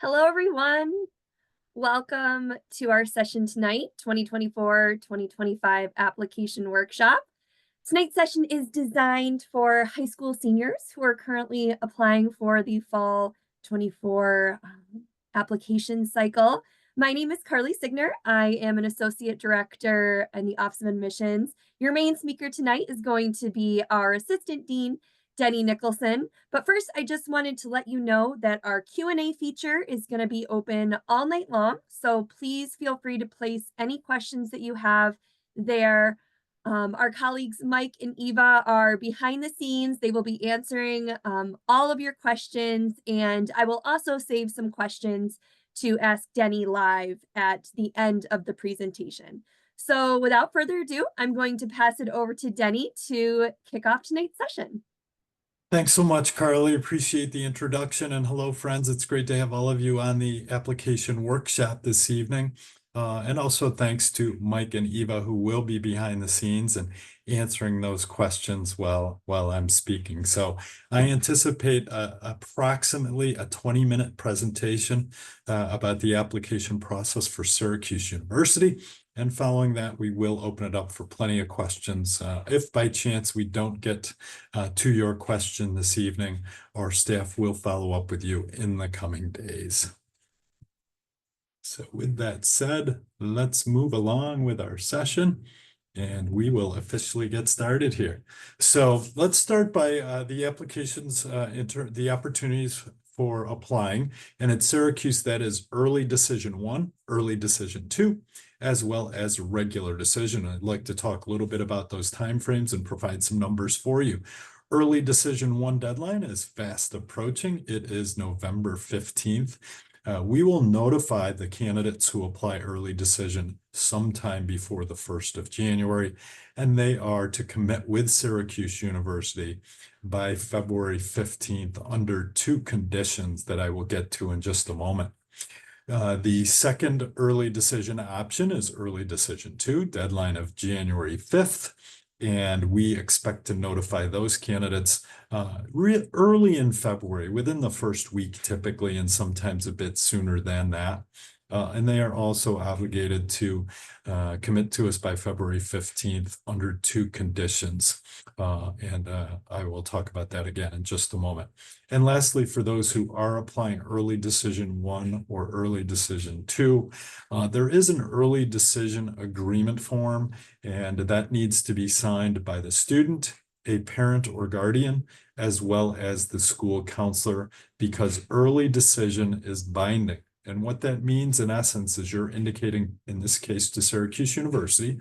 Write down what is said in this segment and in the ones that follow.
Hello, everyone. Welcome to our session tonight, 2024-2025 application workshop. Tonight's session is designed for high school seniors who are currently applying for the fall 24 application cycle. My name is Carly Signer. I am an associate director in the Office of Admissions. Your main speaker tonight is going to be our assistant dean, Denny Nicholson. But first, I just wanted to let you know that our Q&A feature is going to be open all night long. So please feel free to place any questions that you have there. Our colleagues Mike and Eva are behind the scenes. They will be answering all of your questions, and I will also save some questions to ask Denny live at the end of the presentation. So without further ado, I'm going to pass it over to Denny to kick off tonight's session. Thanks so much, Carly. Appreciate the introduction. And hello, friends. It's great to have all of you on the application workshop this evening. And also thanks to Mike and Eva, who will be behind the scenes and answering those questions while I'm speaking. So I anticipate approximately a 20-minute presentation about the application process for Syracuse University. And following that, we will open it up for plenty of questions. If by chance we don't get to your question this evening, our staff will follow up with you in the coming days. So with that said, let's move along with our session and we will officially get started here. So let's start by the applications, the opportunities for applying. And at Syracuse, that is early decision 1, early decision 2, as well as regular decision. I'd like to talk a little bit about those timeframes and provide some numbers for you. Early decision 1 deadline is fast approaching. It is November 15th. We will notify the candidates who apply early decision sometime before the 1st of January, and they are to commit with Syracuse University by February 15th under 2 conditions that I will get to in just a moment. The second early decision option is early decision 2, deadline of January 5th. And we expect to notify those candidates early in February, within the first week typically, and sometimes a bit sooner than that. And they are also obligated to commit to us by February 15th under 2 conditions. And I will talk about that again in just a moment. And lastly, for those who are applying early decision 1 or early decision 2, there is an early decision agreement form, and that needs to be signed by the student, a parent or guardian, as well as the school counselor, because early decision is binding. And what that means in essence is you're indicating, in this case to Syracuse University,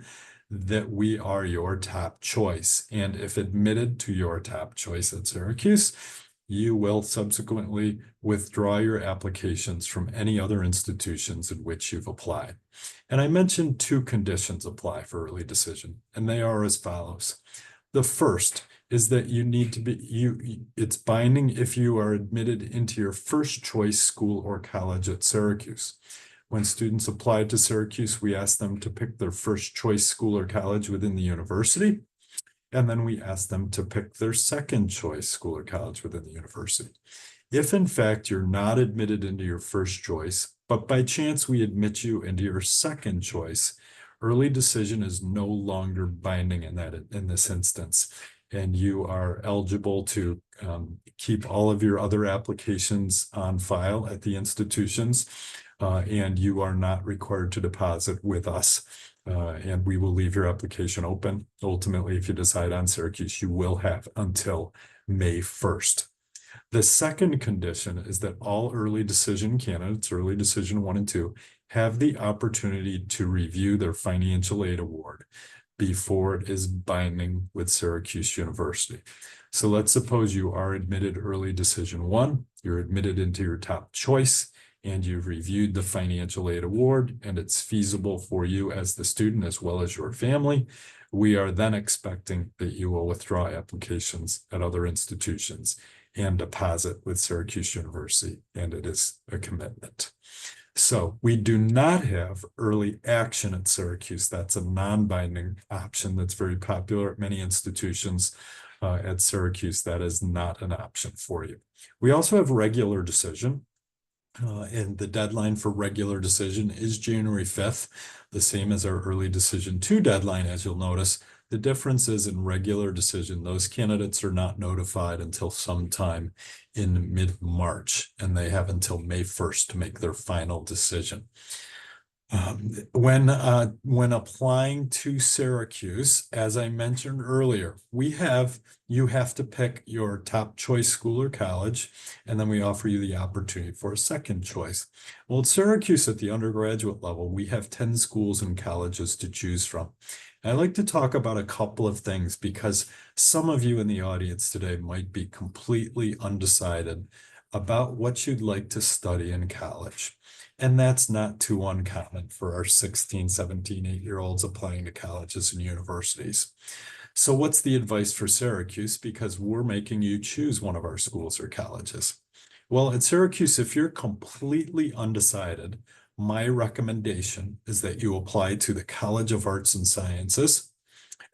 that we are your top choice. And if admitted to your top choice at Syracuse, you will subsequently withdraw your applications from any other institutions in which you've applied. And I mentioned 2 conditions apply for early decision, and they are as follows. The first is that you need to be, it's binding if you are admitted into your first choice school or college at Syracuse. When students apply to Syracuse, we ask them to pick their first choice school or college within the university. And then we ask them to pick their second choice school or college within the university. If in fact you're not admitted into your first choice, but by chance we admit you into your second choice, early decision is no longer binding in this instance. And you are eligible to keep all of your other applications on file at the institutions, and you are not required to deposit with us. And we will leave your application open. Ultimately, if you decide on Syracuse, you will have until May 1st. The second condition is that all early decision candidates, early decision 1 and 2, have the opportunity to review their financial aid award before it is binding with Syracuse University. So let's suppose you are admitted early decision 1, you're admitted into your top choice, and you've reviewed the financial aid award, and it's feasible for you as the student as well as your family. We are then expecting that you will withdraw applications at other institutions and deposit with Syracuse University, and it is a commitment. So we do not have early action at Syracuse. That's a non-binding option that's very popular at many institutions. At Syracuse, that is not an option for you. We also have regular decision. And the deadline for regular decision is January 5th, the same as our early decision 2 deadline, as you'll notice. The difference is in regular decision, those candidates are not notified until sometime in mid-March, and they have until May 1st to make their final decision. When applying to Syracuse, as I mentioned earlier, you have to pick your top choice school or college, and then we offer you the opportunity for a second choice. Well, at Syracuse at the undergraduate level, we have 10 schools and colleges to choose from. I'd like to talk about a couple of things because some of you in the audience today might be completely undecided about what you'd like to study in college. And that's not too uncommon for our 16, 17, 8-year-olds applying to colleges and universities. So what's the advice for Syracuse? Because we're making you choose one of our schools or colleges. Well, at Syracuse, if you're completely undecided, my recommendation is that you apply to the College of Arts and Sciences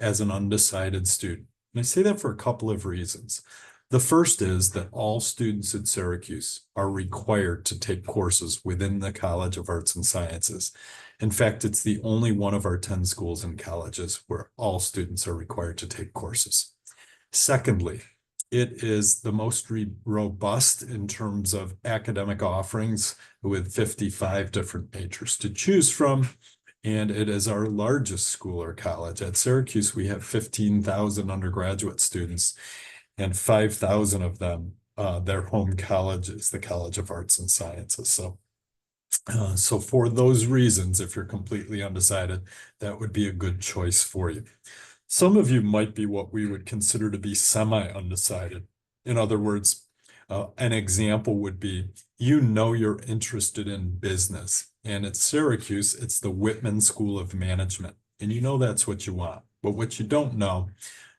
as an undecided student. And I say that for a couple of reasons. The first is that all students at Syracuse are required to take courses within the College of Arts and Sciences. In fact, it's the only one of our 10 schools and colleges where all students are required to take courses. Secondly, it is the most robust in terms of academic offerings with 55 different majors to choose from. And it is our largest school or college. At Syracuse, we have 15,000 undergraduate students, and 5,000 of them, their home college is the College of Arts and Sciences. So for those reasons, if you're completely undecided, that would be a good choice for you. Some of you might be what we would consider to be semi-undecided. In other words, an example would be, you're interested in business, and at Syracuse, it's the Whitman School of Management, and that's what you want. But what you don't know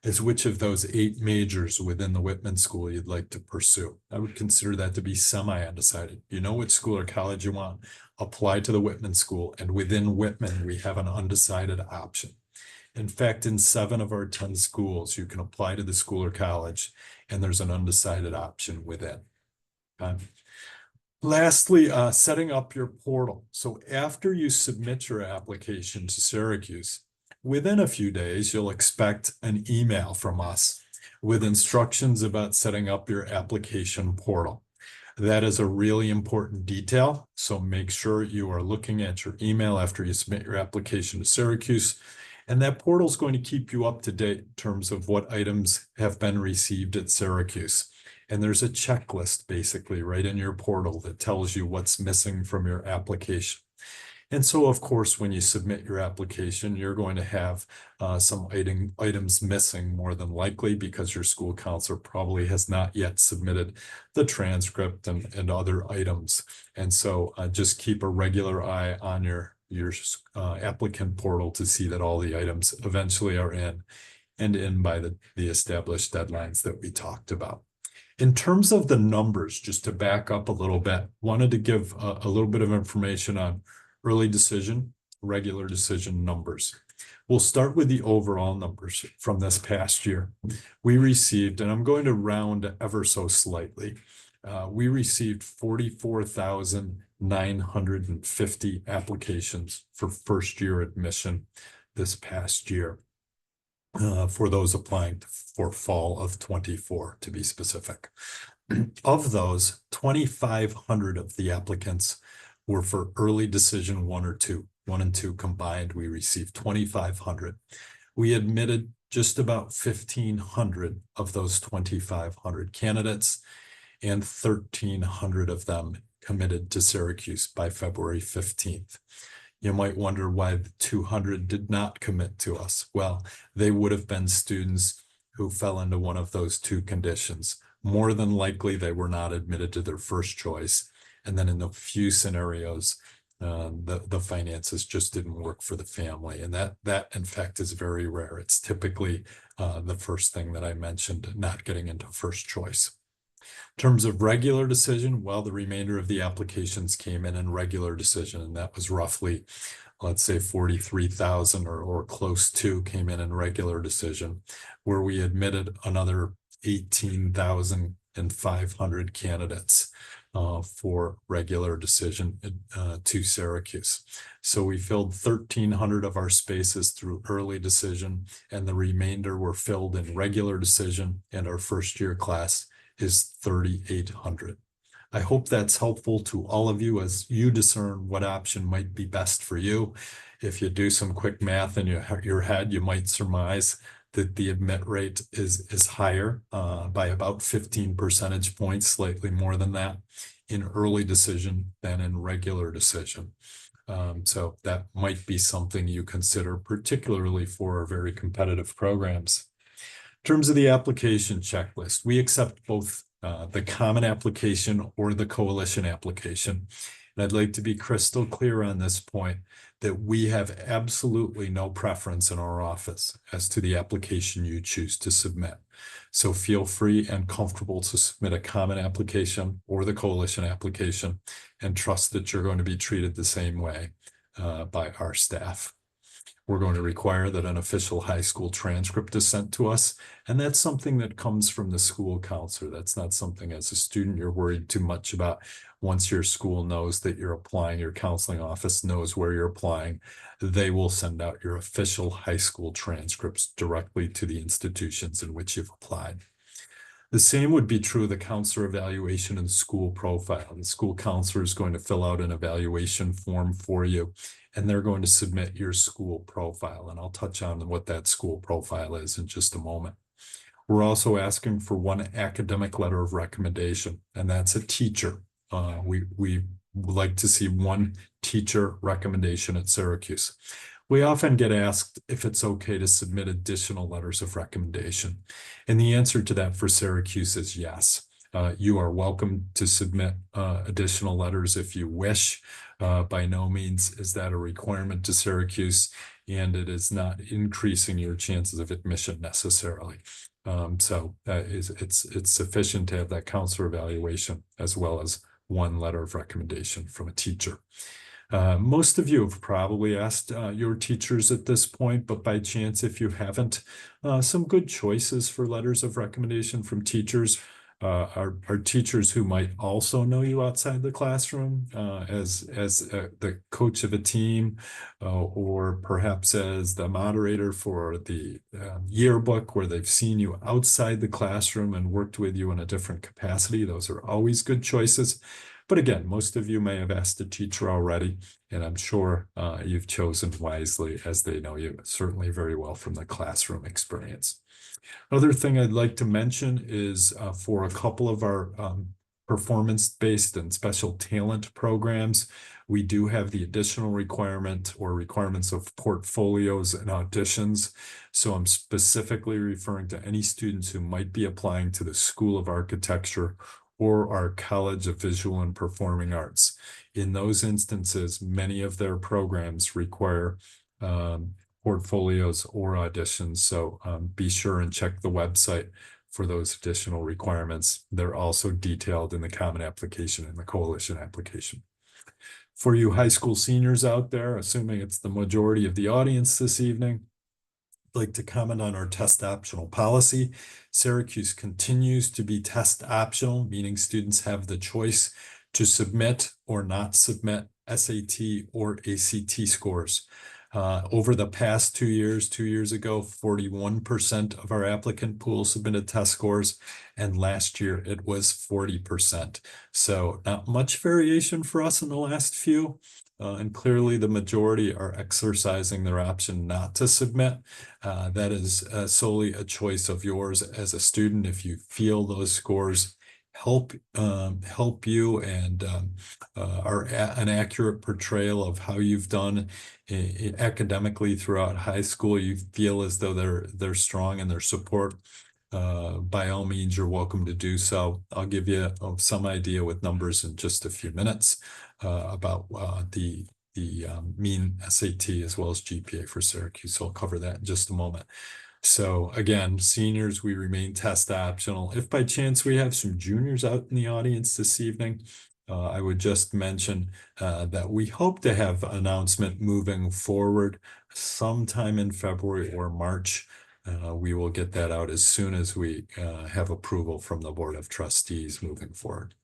is which of those 8 majors within the Whitman School you'd like to pursue. I would consider that to be semi-undecided. You know which school or college you want, apply to the Whitman School, and within Whitman, we have an undecided option. In fact, in 7 of our 10 schools, you can apply to the school or college, and there's an undecided option within. Lastly, setting up your portal. So after you submit your application to Syracuse, within a few days, you'll expect an email from us with instructions about setting up your application portal. That is a really important detail, so make sure you are looking at your email after you submit your application to Syracuse, and that portal is going to keep you up to date in terms of what items have been received at Syracuse. And there's a checklist basically right in your portal that tells you what's missing from your application. And so, of course, when you submit your application, you're going to have some items missing more than likely because your school counselor probably has not yet submitted the transcript and other items. And so just keep a regular eye on your applicant portal to see that all the items eventually are in by the established deadlines that we talked about. In terms of the numbers, just to back up a little bit, wanted to give a little bit of information on early decision, regular decision numbers. We'll start with the overall numbers from this past year. We received, and I'm going to round ever so slightly, we received 44,950 applications for first-year admission this past year. For those applying for fall of 24, to be specific. Of those, 2,500 of the applicants were for early decision 1 or 2. 1 and 2 combined, we received 2,500. We admitted just about 1,500 of those 2,500 candidates, and 1,300 of them committed to Syracuse by February 15th. You might wonder why the 200 did not commit to us. Well, they would have been students who fell into one of those 2 conditions. More than likely, they were not admitted to their first choice. And then in the few scenarios, the finances just didn't work for the family. And that in fact is very rare. It's typically the first thing that I mentioned, not getting into first choice. In terms of regular decision, well, the remainder of the applications came in regular decision, and that was roughly, let's say 43,000 or close to came in regular decision, where we admitted another 18,000 2,500 candidates for regular decision to Syracuse. So we filled 1,300 of our spaces through early decision, and the remainder were filled in regular decision, and our first year class is 3,800. I hope that's helpful to all of you as you discern what option might be best for you. If you do some quick math in your head, you might surmise that the admit rate is higher by about 15 percentage points, slightly more than that, in early decision than in regular decision. So that might be something you consider, particularly for very competitive programs. In terms of the application checklist, we accept both the common application or the coalition application. And I'd like to be crystal clear on this point that we have absolutely no preference in our office as to the application you choose to submit. So feel free and comfortable to submit a common application or the coalition application, and trust that you're going to be treated the same way by our staff. We're going to require that an official high school transcript is sent to us, and that's something that comes from the school counselor. That's not something as a student you're worried too much about. Once your school knows that you're applying, your counseling office knows where you're applying, they will send out your official high school transcripts directly to the institutions in which you've applied. The same would be true of the counselor evaluation and school profile. The school counselor is going to fill out an evaluation form for you, and they're going to submit your school profile. And I'll touch on what that school profile is in just a moment. We're also asking for one academic letter of recommendation, and that's a teacher. We would like to see one teacher recommendation at Syracuse. We often get asked if it's okay to submit additional letters of recommendation. And the answer to that for Syracuse is yes. You are welcome to submit additional letters if you wish. By no means is that a requirement to Syracuse, and it is not increasing your chances of admission necessarily. So it's sufficient to have that counselor evaluation as well as one letter of recommendation from a teacher. Most of you have probably asked your teachers at this point, but by chance, if you haven't, some good choices for letters of recommendation from teachers are teachers who might also know you outside the classroom as the coach of a team, or perhaps as the moderator for the yearbook, where they've seen you outside the classroom and worked with you in a different capacity. Those are always good choices. But again, most of you may have asked a teacher already, and I'm sure you've chosen wisely, as they know you certainly very well from the classroom experience. Other thing I'd like to mention is for a couple of our performance-based and special talent programs, we do have the additional requirement or requirements of portfolios and auditions. So I'm specifically referring to any students who might be applying to the School of Architecture or our College of Visual and Performing Arts. In those instances, many of their programs require portfolios or auditions. So be sure and check the website for those additional requirements. They're also detailed in the common application and the coalition application. For you high school seniors out there, assuming it's the majority of the audience this evening, I'd like to comment on our test optional policy. Syracuse continues to be test optional, meaning students have the choice to submit or not submit SAT or ACT scores. Over the past 2 years, 2 years ago, 41% of our applicant pool submitted test scores, and last year it was 40%. So not much variation for us in the last few. And clearly the majority are exercising their option not to submit. That is solely a choice of yours as a student. If you feel those scores help you and are an accurate portrayal of how you've done academically throughout high school, you feel as though they're strong in their support, by all means, you're welcome to do so. I'll give you some idea with numbers in just a few minutes about the mean SAT as well as GPA for Syracuse. So I'll cover that in just a moment. So again, seniors, we remain test optional. If by chance we have some juniors out in the audience this evening, I would just mention that we hope to have an announcement moving forward sometime in February or March we will get that out as soon as we have approval from the Board of Trustees moving forward.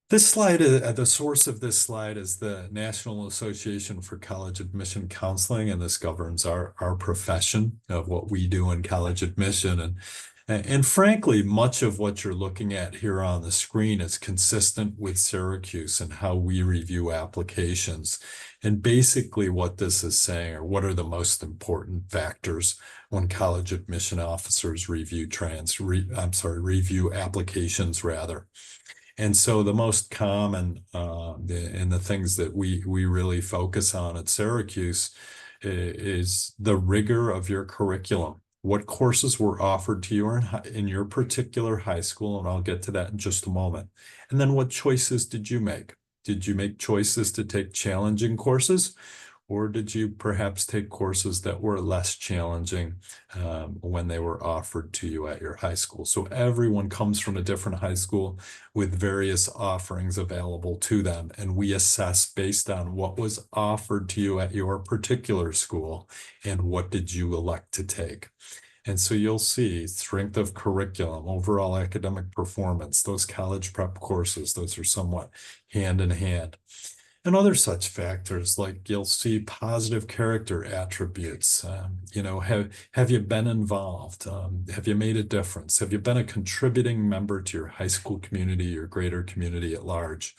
This slide, the source of this slide is the National Association for College Admission Counseling, and this governs our profession of what we do in college admission. And frankly, much of what you're looking at here on the screen is consistent with Syracuse and how we review applications. And basically what this is saying, or what are the most important factors when college admission officers review review applications rather. And so the most common and the things that we really focus on at Syracuse is the rigor of your curriculum. What courses were offered to you in your particular high school, and I'll get to that in just a moment. And then what choices did you make? Did you make choices to take challenging courses? Or did you perhaps take courses that were less challenging when they were offered to you at your high school? So everyone comes from a different high school with various offerings available to them, and we assess based on what was offered to you at your particular school and what did you elect to take. And so you'll see strength of curriculum, overall academic performance, those college prep courses, those are somewhat hand in hand. And other such factors, like you'll see positive character attributes. Have you been involved? Have you made a difference? Have you been a contributing member to your high school community, your greater community at large?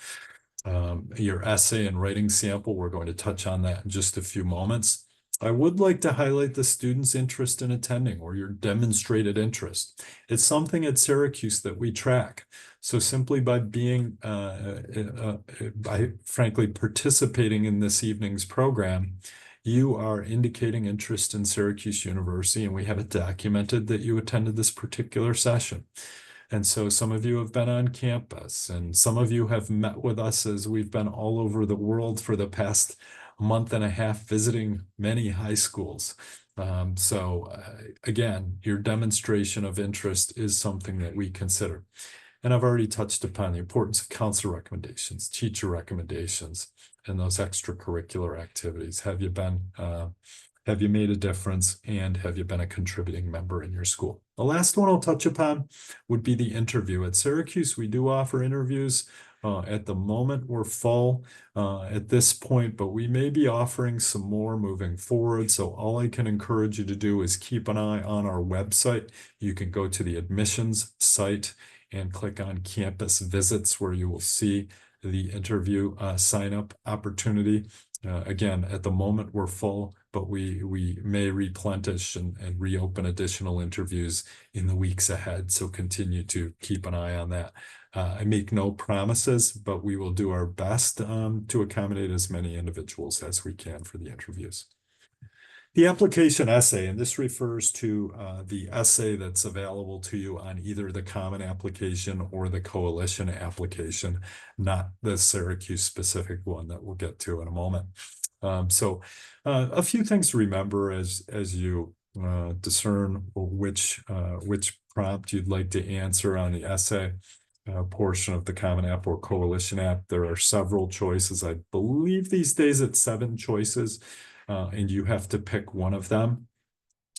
Your essay and writing sample, we're going to touch on that in just a few moments. I would like to highlight the student's interest in attending, or your demonstrated interest. It's something at Syracuse that we track. So simply by being, by frankly participating in this evening's program, you are indicating interest in Syracuse University, and we have it documented that you attended this particular session. And so some of you have been on campus, and some of you have met with us as we've been all over the world for the past month and a half visiting many high schools. Again, your demonstration of interest is something that we consider. And I've already touched upon the importance of counselor recommendations, teacher recommendations, and those extracurricular activities. Have you made a difference, and have you been a contributing member in your school? The last one I'll touch upon would be the interview. At Syracuse, we do offer interviews. At the moment, we're full at this point, but we may be offering some more moving forward. So all I can encourage you to do is keep an eye on our website. You can go to the admissions site and click on campus visits, where you will see the interview sign up opportunity. Again, at the moment we're full, but we may replenish and reopen additional interviews in the weeks ahead. So continue to keep an eye on that. I make no promises, but we will do our best to accommodate as many individuals as we can for the interviews. The application essay, and this refers to the essay that's available to you on either the Common Application or the Coalition application, not the Syracuse specific one that we'll get to in a moment. A few things to remember as you discern which prompt you'd like to answer on the essay portion of the Common App or Coalition app. There are several choices. I believe these days it's 7 choices. And you have to pick one of them.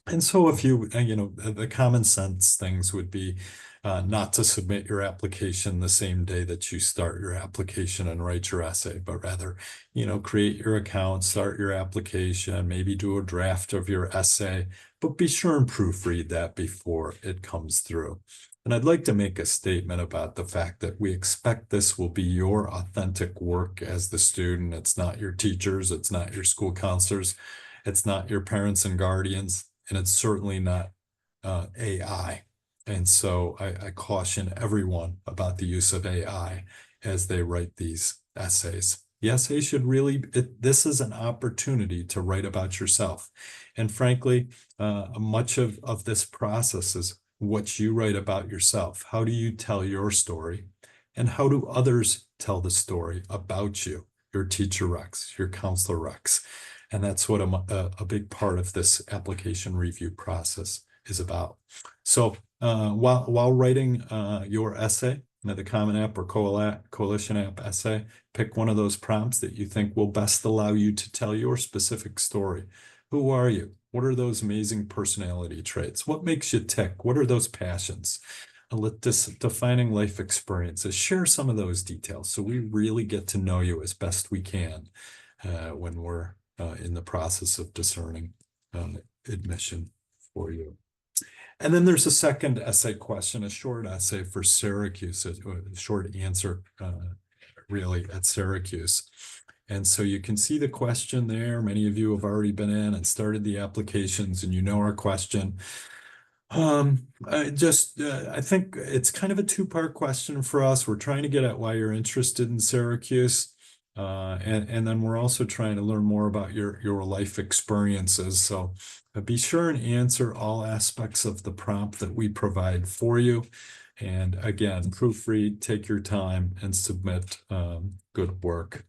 And so if the common sense things would be not to submit your application the same day that you start your application and write your essay, but rather, create your account, start your application, maybe do a draft of your essay, but be sure and proofread that before it comes through. And I'd like to make a statement about the fact that we expect this will be your authentic work as the student. It's not your teachers, it's not your school counselors, it's not your parents and guardians, and it's certainly not AI. And so I caution everyone about the use of AI as they write these essays. The essay should this is an opportunity to write about yourself. And frankly, much of this process is what you write about yourself. How do you tell your story? And how do others tell the story about you, your teacher recs, your counselor recs? And that's what a big part of this application review process is about. So while writing your essay, the Common App or Coalition app essay, pick one of those prompts that you think will best allow you to tell your specific story. Who are you? What are those amazing personality traits? What makes you tick? What are those passions? Defining life experiences. Share some of those details so we really get to know you as best we can when we're in the process of discerning admission for you. And then there's a second essay question, a short essay for Syracuse, a short answer really at Syracuse. And so you can see the question there. Many of you have already been in and started the applications, and you know our question. I think it's kind of a two-part question for us. We're trying to get at why you're interested in Syracuse. And then we're also trying to learn more about your life experiences. So be sure and answer all aspects of the prompt that we provide for you. And again, proofread, take your time, and submit good work.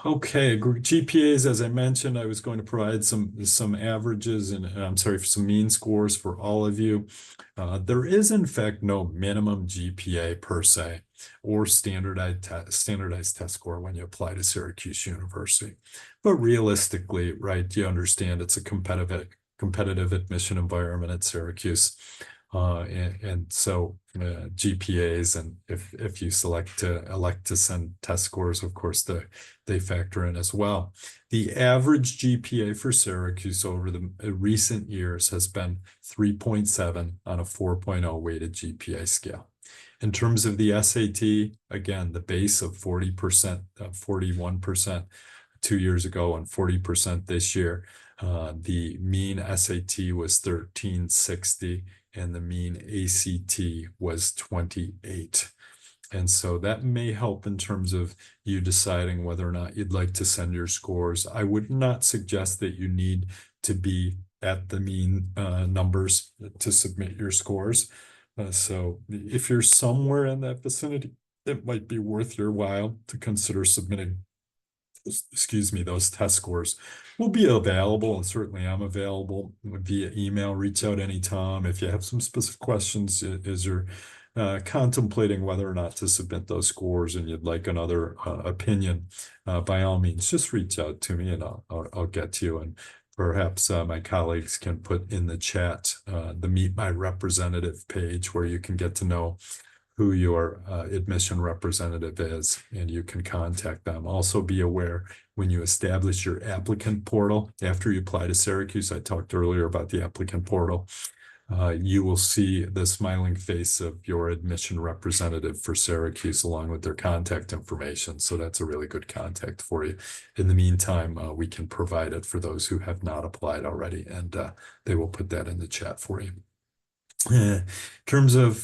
Okay, GPAs, as I mentioned, I was going to provide some averages and I'm sorry, for some mean scores for all of you. There is in fact no minimum GPA per se or standardized test score when you apply to Syracuse University. But realistically, right, you understand it's a competitive admission environment at Syracuse. And so GPAs, and if you elect to send test scores, of course, they factor in as well. The average GPA for Syracuse over the recent years has been 3.7 on a 4.0 weighted GPA scale. In terms of the SAT, again, the base of 40%, 41% 2 years ago and 40% this year. The mean SAT was 1360 and the mean ACT was 28. And so that may help in terms of you deciding whether or not you'd like to send your scores. I would not suggest that you need to be at the mean numbers to submit your scores. So if you're somewhere in that vicinity, it might be worth your while to consider submitting, those test scores. Will be available, and certainly I'm available via email. Reach out anytime if you have some specific questions as you're contemplating whether or not to submit those scores and you'd like another opinion. By all means, just reach out to me and I'll get to you. And perhaps my colleagues can put in the chat the Meet My Representative page where you can get to know who your admission representative is, and you can contact them. Also be aware when you establish your applicant portal, after you apply to Syracuse, I talked earlier about the applicant portal, you will see the smiling face of your admission representative for Syracuse along with their contact information. So that's a really good contact for you. In the meantime, we can provide it for those who have not applied already, and they will put that in the chat for you. In terms of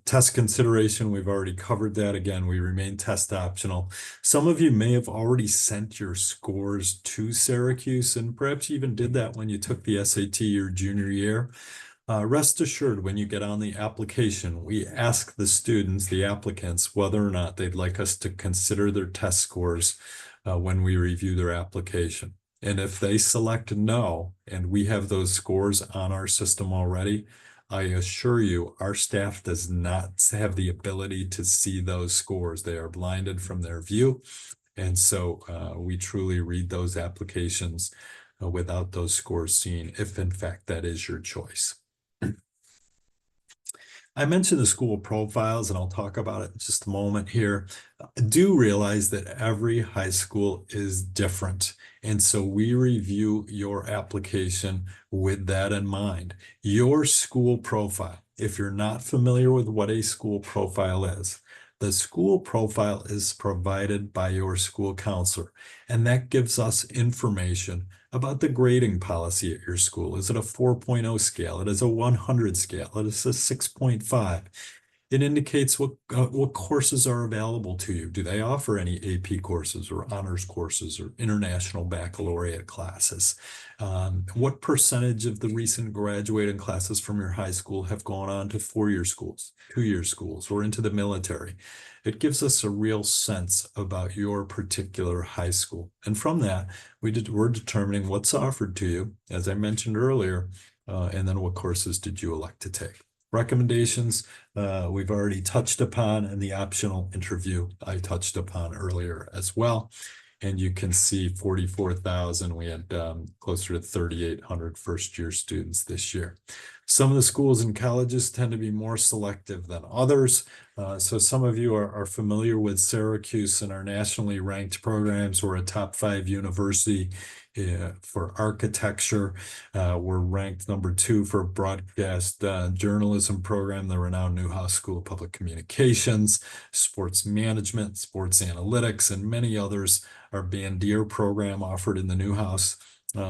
test consideration, we've already covered that. Again, we remain test optional. Some of you may have already sent your scores to Syracuse, and perhaps you even did that when you took the SAT your junior year. Rest assured, when you get on the application, we ask the students, the applicants, whether or not they'd like us to consider their test scores when we review their application. And if they select no, and we have those scores on our system already, I assure you, our staff does not have the ability to see those scores. They are blinded from their view. And so we truly read those applications without those scores seen, if in fact that is your choice. I mentioned the school profiles, and I'll talk about it in just a moment here. Do realize that every high school is different. And so we review your application with that in mind. Your school profile, if you're not familiar with what a school profile is, the school profile is provided by your school counselor, and that gives us information about the grading policy at your school. Is it a 4.0 scale? It is a 100 scale. It is a 6.5. It indicates what courses are available to you. Do they offer any AP courses or honors courses or international baccalaureate classes? What percentage of the recent graduating classes from your high school have gone on to 4-year schools, 2-year schools, or into the military? It gives us a real sense about your particular high school. And from that, we're determining what's offered to you, as I mentioned earlier, and then what courses did you elect to take. Recommendations we've already touched upon, and the optional interview I touched upon earlier as well. And you can see 44,000. We had closer to 3,800 first-year students this year. Some of the schools and colleges tend to be more selective than others. So some of you are familiar with Syracuse and our nationally ranked programs. We're a top 5 university for architecture. We're ranked number 2 for broadcast journalism program, the renowned Newhouse School of Public Communications, sports management, sports analytics, and many others. Our Bandier program offered in the Newhouse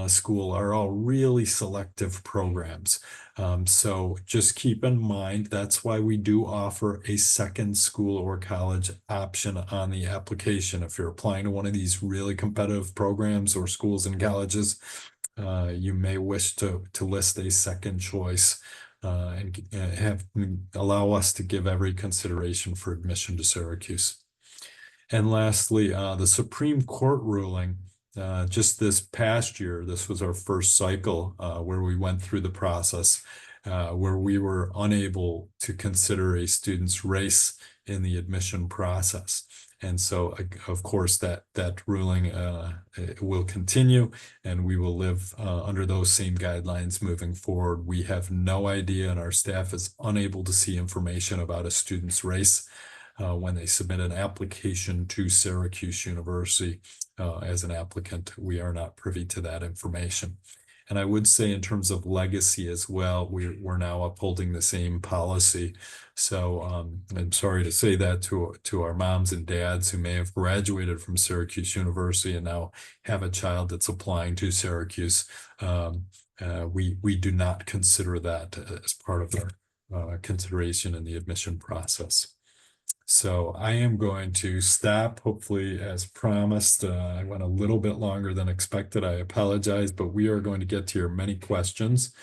School are all really selective programs. So just keep in mind, that's why we do offer a second school or college option on the application. If you're applying to one of these really competitive programs or schools and colleges, you may wish to list a second choice and allow us to give every consideration for admission to Syracuse. And lastly, the Supreme Court ruling just this past year, this was our first cycle where we went through the process where we were unable to consider a student's race in the admission process. And so, of course, that ruling will continue, and we will live under those same guidelines moving forward. We have no idea, and our staff is unable to see information about a student's race when they submit an application to Syracuse University as an applicant. We are not privy to that information. And I would say in terms of legacy as well, we're now upholding the same policy. So I'm sorry to say that to our moms and dads who may have graduated from Syracuse University and now have a child that's applying to Syracuse. We do not consider that as part of our consideration in the admission process. So I am going to stop, hopefully as promised. I went a little bit longer than expected. I apologize, but we are going to get to your many questions.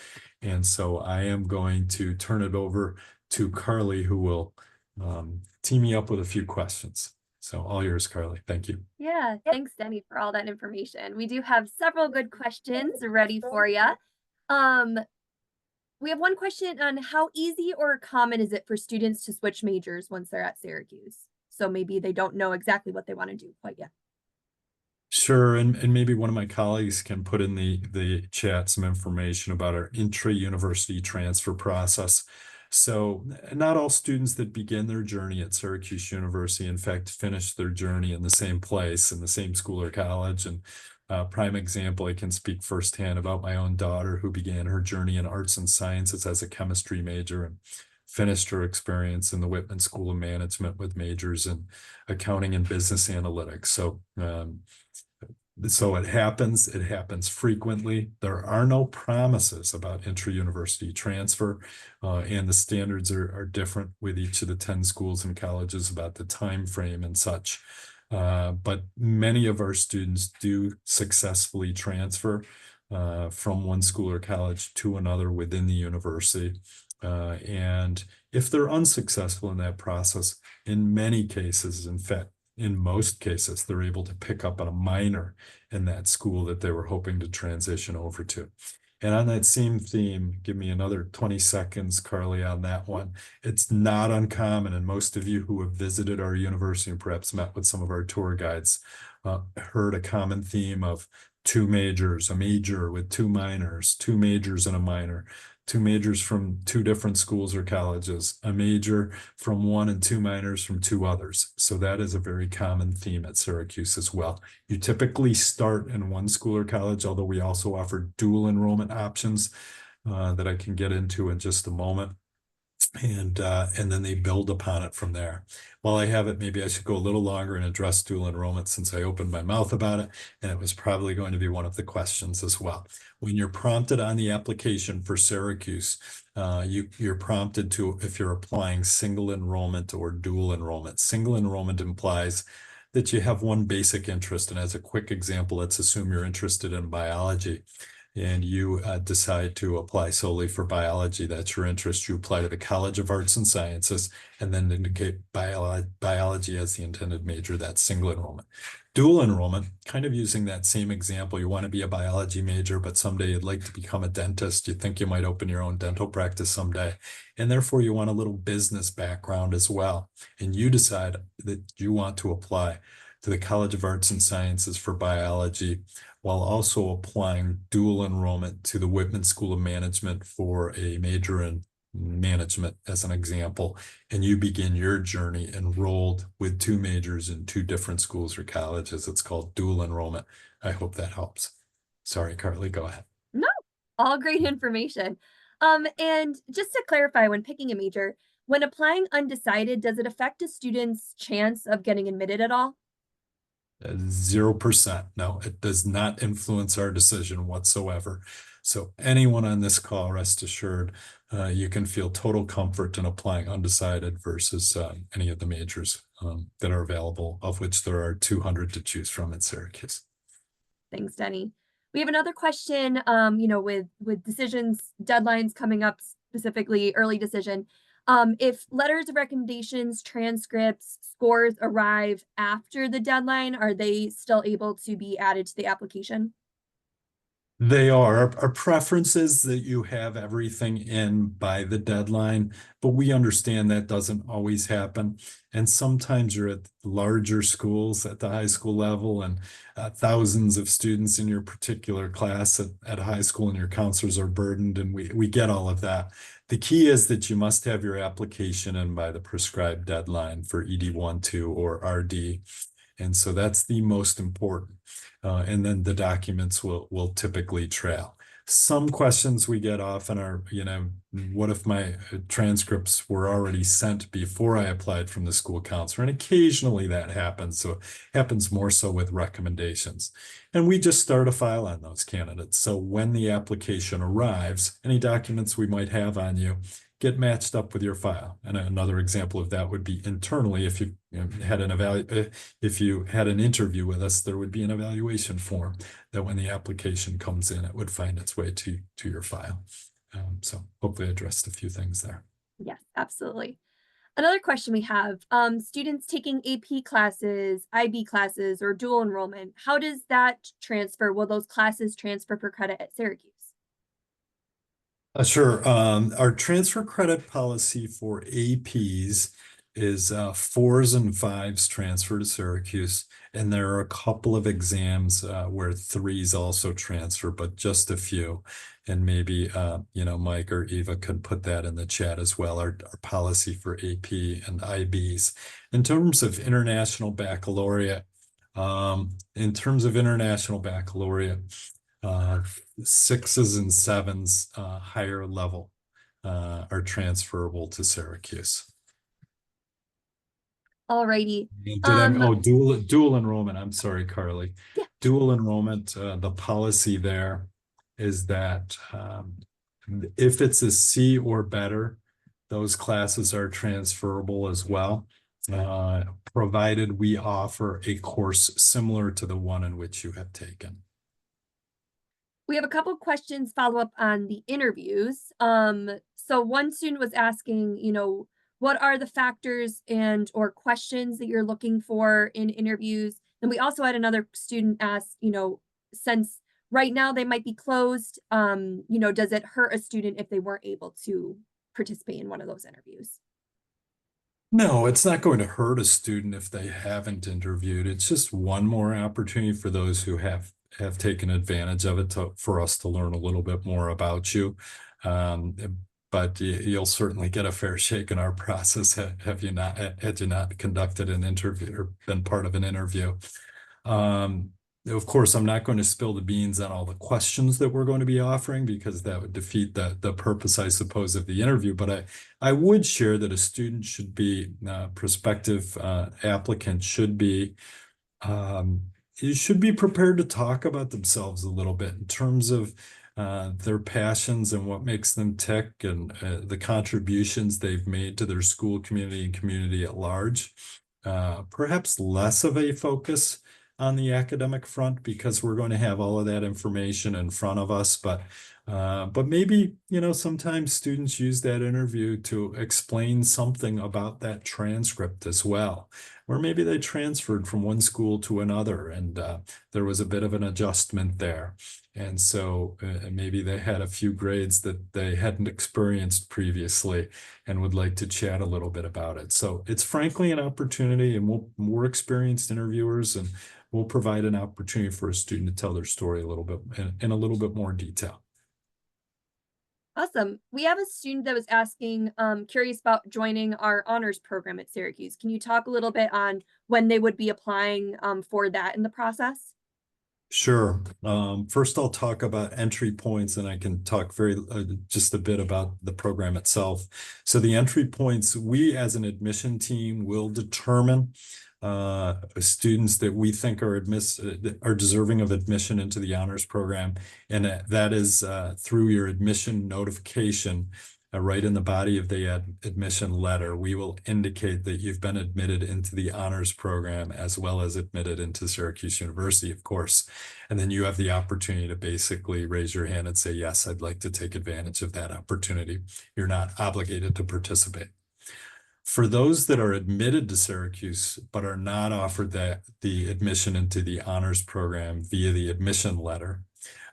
And so I am going to turn it over to Carly, who will tee me up with a few questions. So all yours, Carly. Thank you. Yeah, thanks, Denny, for all that information. We do have several good questions ready for you. We have one question on how easy or common is it for students to switch majors once they're at Syracuse? So maybe they don't know exactly what they want to do quite yet. Sure, and maybe one of my colleagues can put in the chat some information about our intra-university transfer process. So not all students that begin their journey at Syracuse University, in fact, finish their journey in the same place, in the same school or college. And prime example, I can speak firsthand about my own daughter who began her journey in arts and sciences as a chemistry major and finished her experience in the Whitman School of Management with majors in accounting and business analytics. So it happens frequently. There are no promises about intra-university transfer, and the standards are different with each of the 10 schools and colleges about the time frame and such. But many of our students do successfully transfer from one school or college to another within the university. And if they're unsuccessful in that process, in many cases, in fact, in most cases, they're able to pick up on a minor in that school that they were hoping to transition over to. And on that same theme, give me another 20 seconds, Carly, on that one. It's not uncommon, and most of you who have visited our university and perhaps met with some of our tour guides heard a common theme of 2 majors, a major with 2 minors, 2 majors and a minor, 2 majors from 2 different schools or colleges, a major from 1 and 2 minors from 2 others. So that is a very common theme at Syracuse as well. You typically start in one school or college, although we also offer dual enrollment options that I can get into in just a moment. And then they build upon it from there. While I have it, maybe I should go a little longer and address dual enrollment since I opened my mouth about it, and it was probably going to be one of the questions as well. When you're prompted on the application for Syracuse, you're prompted to, if you're applying single enrollment or dual enrollment. Single enrollment implies that you have one basic interest, and as a quick example, let's assume you're interested in biology. And you decide to apply solely for biology, that's your interest. You apply to the College of Arts and Sciences and then indicate biology as the intended major, that's single enrollment. Dual enrollment, kind of using that same example, you want to be a biology major, but someday you'd like to become a dentist. You think you might open your own dental practice someday. And therefore you want a little business background as well. And you decide that you want to apply to the College of Arts and Sciences for biology, while also applying dual enrollment to the Whitman School of Management for a major in management, as an example, and you begin your journey enrolled with two majors in two different schools or colleges. It's called dual enrollment. I hope that helps. Sorry, Carly, go ahead. No, all great information. And just to clarify, when picking a major, when applying undecided, does it affect a student's chance of getting admitted at all? 0%. No, it does not influence our decision whatsoever. So anyone on this call, rest assured, you can feel total comfort in applying undecided versus any of the majors that are available, of which there are 200 to choose from at Syracuse. Thanks, Denny. We have another question, with decisions, deadlines coming up, specifically early decision. If letters of recommendations, transcripts, scores arrive after the deadline, are they still able to be added to the application? They are. Our preference is that you have everything in by the deadline, but we understand that doesn't always happen. And sometimes you're at larger schools at the high school level and thousands of students in your particular class at high school, and your counselors are burdened, and we get all of that. The key is that you must have your application in by the prescribed deadline for ED1, 2, or RD. And so that's the most important. And then the documents will typically trail. Some questions we get often are, what if my transcripts were already sent before I applied from the school counselor? And occasionally that happens. So it happens more so with recommendations. And we just start a file on those candidates. So when the application arrives, any documents we might have on you get matched up with your file. And another example of that would be internally, if you had an interview with us, there would be an evaluation form that when the application comes in, it would find its way to your file. So hopefully I addressed a few things there. Yes, absolutely. Another question we have, students taking AP classes, IB classes, or dual enrollment, how does that transfer? Will those classes transfer for credit at Syracuse? Sure. Our transfer credit policy for APs is 4s and 5s transfer to Syracuse. And there are a couple of exams where 3s also transfer, but just a few. And maybe, Mike or Eva could put that in the chat as well, our policy for AP and IBs. In terms of international baccalaureate, 6s and 7s higher level are transferable to Syracuse. Alrighty. Dual enrollment. I'm sorry, Carly. Yeah. Dual enrollment, the policy there is that if it's a C or better, those classes are transferable as well, provided we offer a course similar to the one in which you have taken. We have a couple questions follow up on the interviews. So one student was asking, what are the factors and or questions that you're looking for in interviews? And we also had another student ask, since right now they might be closed, does it hurt a student if they weren't able to participate in one of those interviews? No, it's not going to hurt a student if they haven't interviewed. It's just one more opportunity for those who have taken advantage of it for us to learn a little bit more about you. But you'll certainly get a fair shake in our process had you not conducted an interview or been part of an interview. Of course, I'm not going to spill the beans on all the questions that we're going to be offering, because that would defeat the purpose, I suppose, of the interview. But I would share that a student should be, prospective applicant should be, you should be prepared to talk about themselves a little bit in terms of their passions and what makes them tick, and the contributions they've made to their school community and community at large. Perhaps less of a focus on the academic front, because we're going to have all of that information in front of us, but But maybe, sometimes students use that interview to explain something about that transcript as well, or maybe they transferred from one school to another and there was a bit of an adjustment there. And so maybe they had a few grades that they hadn't experienced previously and would like to chat a little bit about it. So it's frankly an opportunity, and we're more experienced interviewers, and we'll provide an opportunity for a student to tell their story a little bit in a little bit more detail. Awesome. We have a student that was asking, curious about joining our honors program at Syracuse. Can you talk a little bit on when they would be applying for that in the process? Sure. First, I'll talk about entry points, and I can talk just a bit about the program itself. So the entry points, we as an admission team will determine students that we think are deserving of admission into the honors program, and that is through your admission notification. Right in the body of the admission letter, we will indicate that you've been admitted into the honors program as well as admitted into Syracuse University, of course. And then you have the opportunity to basically raise your hand and say, yes, I'd like to take advantage of that opportunity. You're not obligated to participate. For those that are admitted to Syracuse but are not offered the admission into the honors program via the admission letter,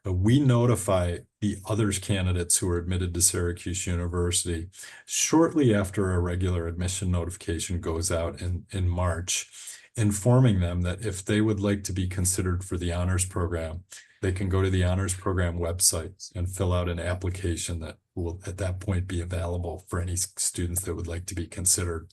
we notify the others candidates who are admitted to Syracuse University shortly after a regular admission notification goes out in March, informing them that if they would like to be considered for the honors program, they can go to the honors program website and fill out an application that will at that point be available for any students that would like to be considered.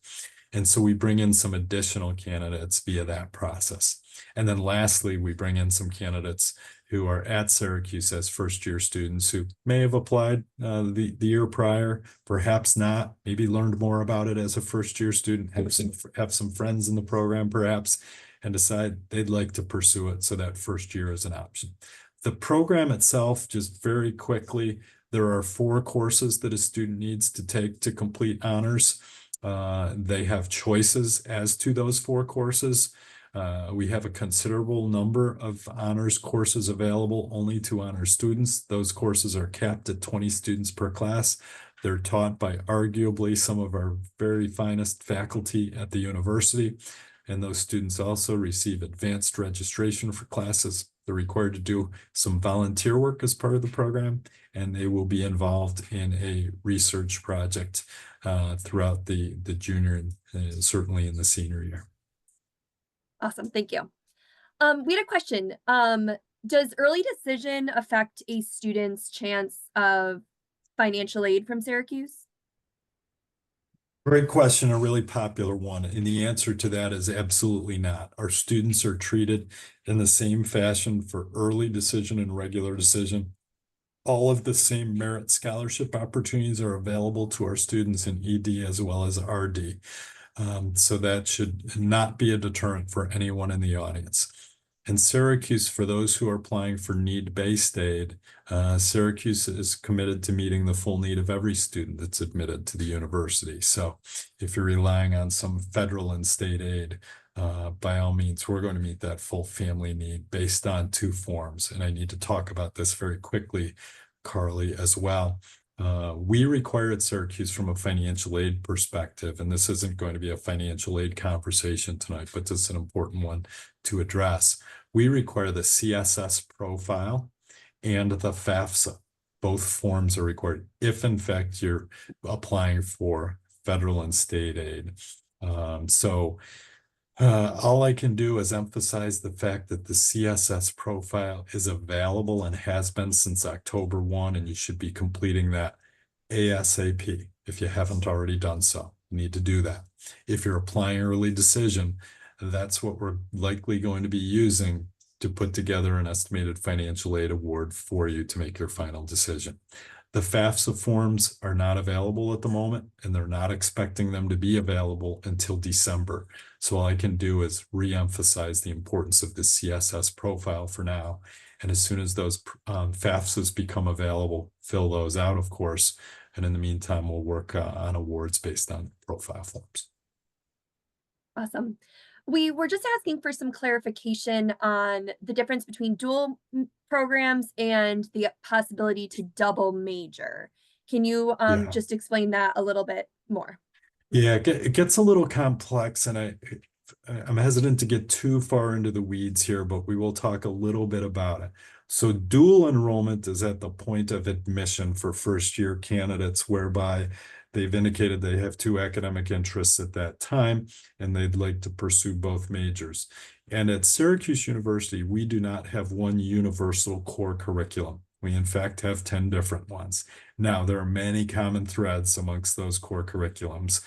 And so we bring in some additional candidates via that process. And then lastly, we bring in some candidates who are at Syracuse as first-year students who may have applied the year prior, perhaps not, maybe learned more about it as a first-year student, have some friends in the program perhaps, and decide they'd like to pursue it, so that first year is an option. The program itself, just very quickly, there are 4 courses that a student needs to take to complete honors. They have choices as to those 4 courses. We have a considerable number of honors courses available only to honors students. Those courses are capped at 20 students per class. They're taught by arguably some of our very finest faculty at the university. And those students also receive advanced registration for classes. They're required to do some volunteer work as part of the program, and they will be involved in a research project throughout the junior and certainly in the senior year. Awesome. Thank you. We had a question. Does early decision affect a student's chance of financial aid from Syracuse? Great question, a really popular one. And the answer to that is absolutely not. Our students are treated in the same fashion for early decision and regular decision. All of the same merit scholarship opportunities are available to our students in ED as well as RD. So that should not be a deterrent for anyone in the audience. In Syracuse, for those who are applying for need-based aid, Syracuse is committed to meeting the full need of every student that's admitted to the university. So if you're relying on some federal and state aid, by all means, we're going to meet that full family need based on 2 forms. And I need to talk about this very quickly, Carly, as well. We require at Syracuse from a financial aid perspective, and this isn't going to be a financial aid conversation tonight, but it's an important one to address. We require the CSS profile and the FAFSA. Both forms are required if in fact you're applying for federal and state aid. All I can do is emphasize the fact that the CSS profile is available and has been since October 1, and you should be completing that ASAP if you haven't already done so. You need to do that. If you're applying early decision, that's what we're likely going to be using to put together an estimated financial aid award for you to make your final decision. The FAFSA forms are not available at the moment, and they're not expecting them to be available until December. So all I can do is re-emphasize the importance of the CSS profile for now. And as soon as those FAFSAs become available, fill those out, of course. And in the meantime, we'll work on awards based on profile forms. Awesome. We were just asking for some clarification on the difference between dual programs and the possibility to double major. Can you Yeah. just explain that a little bit more? Yeah, it gets a little complex, and I'm hesitant to get too far into the weeds here, but we will talk a little bit about it. So dual enrollment is at the point of admission for first-year candidates, whereby they've indicated they have two academic interests at that time, and they'd like to pursue both majors. And at Syracuse University, we do not have one universal core curriculum. We, in fact, have 10 different ones. Now, there are many common threads amongst those core curriculums.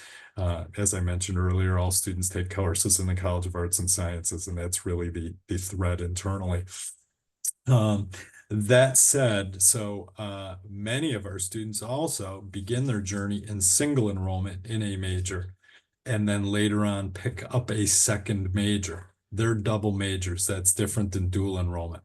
As I mentioned earlier, all students take courses in the College of Arts and Sciences, and that's really the thread internally. That said, many of our students also begin their journey in single enrollment in a major, and then later on pick up a second major. They're double majors. That's different than dual enrollment,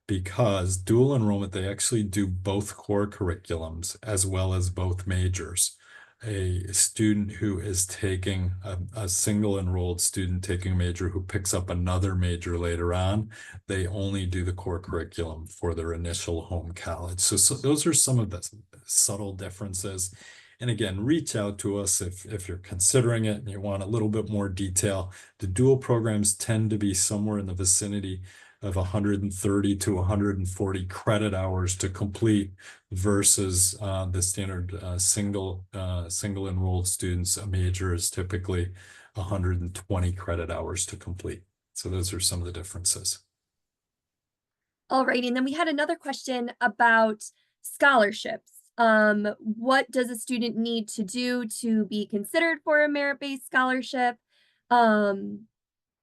because dual enrollment, they actually do both core curriculums as well as both majors. A student who is taking a single enrolled student taking a major who picks up another major later on, they only do the core curriculum for their initial home college. So those are some of the subtle differences. And again, reach out to us if you're considering it and you want a little bit more detail. The dual programs tend to be somewhere in the vicinity of 130 to 140 credit hours to complete versus the standard single enrolled students. A major is typically 120 credit hours to complete. So those are some of the differences. All right, and then we had another question about scholarships. What does a student need to do to be considered for a merit-based scholarship?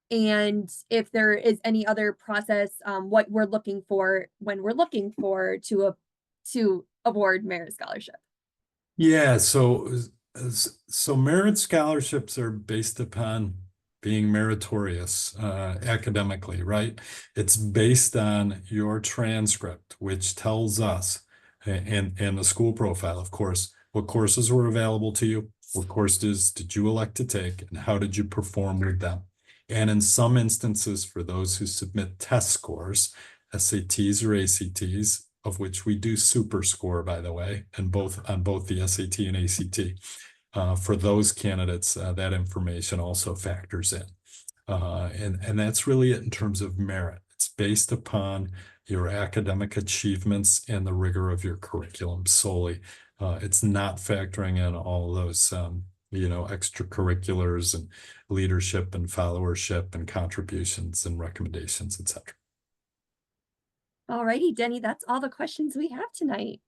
And if there is any other process, what we're looking for when we're looking for to award merit scholarship. Yeah, so merit scholarships are based upon being meritorious academically, right? It's based on your transcript, which tells us, and the school profile, of course, what courses were available to you, what courses did you elect to take, and how did you perform with them. And in some instances, for those who submit test scores, SATs or ACTs, of which we do super score, by the way, and on both the SAT and ACT. For those candidates, that information also factors in. And that's really it in terms of merit. It's based upon your academic achievements and the rigor of your curriculum solely. It's not factoring in all those extracurriculars and leadership and followership and contributions and recommendations, etc. All righty, Denny, that's all the questions we have tonight.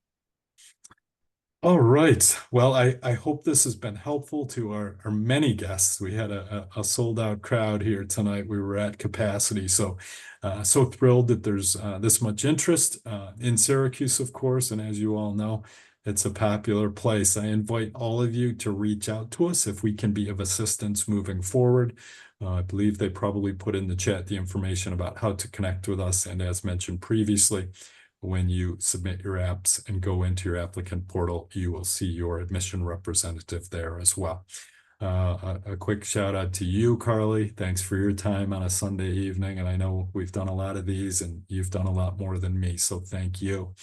All right. Well, I hope this has been helpful to our many guests. We had a sold out crowd here tonight. We were at capacity. So thrilled that there's this much interest in Syracuse, of course. And as you all know, it's a popular place. I invite all of you to reach out to us if we can be of assistance moving forward. I believe they probably put in the chat the information about how to connect with us. And as mentioned previously, when you submit your apps and go into your applicant portal, you will see your admission representative there as well. A quick shout out to you, Carly. Thanks for your time on a Sunday evening. And I know we've done a lot of these and you've done a lot more than me. So thank you.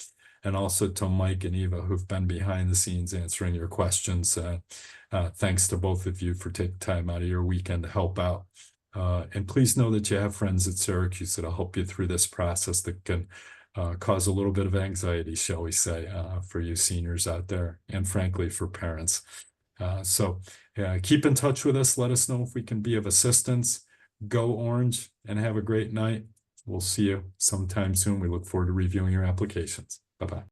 And also to Mike and Eva, who've been behind the scenes answering your questions. Thanks to both of you for taking time out of your weekend to help out. And please know that you have friends at Syracuse that'll help you through this process that can cause a little bit of anxiety, shall we say, for you seniors out there, and frankly, for parents. So keep in touch with us. Let us know if we can be of assistance. Go Orange and have a great night. We'll see you sometime soon. We look forward to reviewing your applications. Bye-bye.